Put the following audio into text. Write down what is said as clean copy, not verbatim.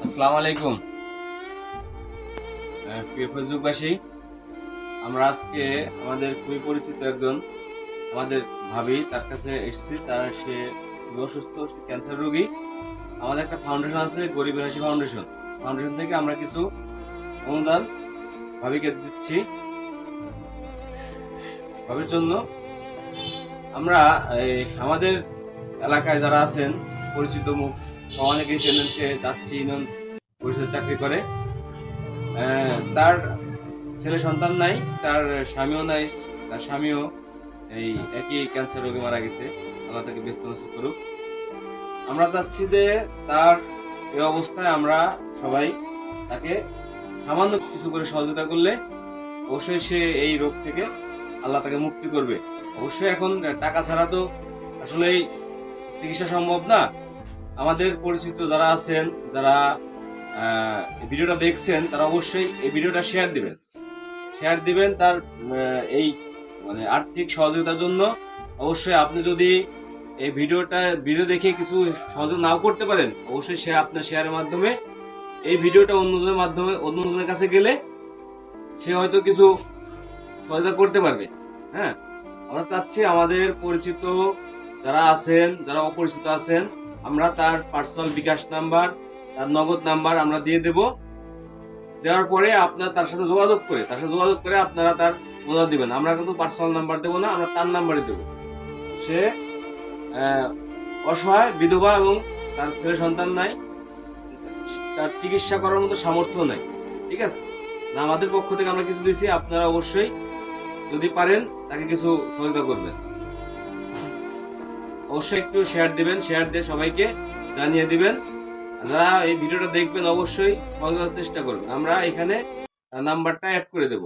আসসালামু আলাইকুম প্রিয় ফেসবুকবাসী। আমরা আজকে আমাদের খুবই পরিচিত একজন আমাদের ভাবি তার কাছে এসেছি। সে খুবই অসুস্থ, সে ক্যান্সার রোগী। আমাদের একটা ফাউন্ডেশন আছে, গরিবের হাসি ফাউন্ডেশন। ফাউন্ডেশন থেকে আমরা কিছু অনুদান ভাবিকে দিচ্ছি। ভাবির জন্য আমরা আমাদের এলাকায় যারা আছেন পরিচিত মুখ অনেকেই চেনেন, সে যাচ্ছি ইউনিয়ন পরিষদে চাকরি করে। তার ছেলে সন্তান নাই, তার স্বামীও নাই। তার স্বামীও এই একই ক্যান্সার রোগে মারা গেছে। আল্লাহ তাকে ব্যস্ত নসিব করুক। আমরা চাচ্ছি যে তার এই অবস্থায় আমরা সবাই তাকে সামান্য কিছু করে সহযোগিতা করলে অবশ্যই সে এই রোগ থেকে আল্লাহ তাকে মুক্তি করবে। অবশ্যই এখন টাকা ছাড়া তো আসলে চিকিৎসা সম্ভব না। আমাদের পরিচিত যারা আছেন, যারা ভিডিওটা দেখছেন, তারা অবশ্যই এই ভিডিওটা শেয়ার দিবেন তার এই আর্থিক সহযোগিতার জন্য। অবশ্যই আপনি যদি এই ভিডিও দেখে কিছু সহযোগ নাও করতে পারেন, অবশ্যই আপনার শেয়ারের মাধ্যমে এই ভিডিওটা অন্যজনের কাছে গেলে সে হয়তো কিছু সহযোগিতা করতে পারবে। হ্যাঁ, আমরা চাচ্ছি আমাদের পরিচিত যারা আছেন, যারা অপরিচিত আছেন, আমরা তার পার্সোনাল বিকাশ নাম্বার, তার নগদ নাম্বার আমরা দিয়ে দেব। দেওয়ার পরে আপনার তার সাথে যোগাযোগ করে আপনারা তার অনুদান দিবেন। আমরা কিন্তু পার্সোনাল নাম্বার দেবো না, আমরা তার নাম্বারই দেবো। সে অসহায়, বিধবা এবং তার ছেলে সন্তান নাই, তার চিকিৎসা করার মতো সামর্থ্য নাই। ঠিক আছে, না আমাদের পক্ষ থেকে আমরা কিছু দিচ্ছি, আপনারা অবশ্যই যদি পারেন তাকে কিছু সহযোগিতা করবেন। অবশ্যই একটু শেয়ার দিয়ে সবাইকে জানিয়ে দিবেন। যারা এই ভিডিওটা দেখবেন অবশ্যই সহযোগিতার চেষ্টা করবেন। আমরা এখানে নাম্বারটা অ্যাড করে দেব।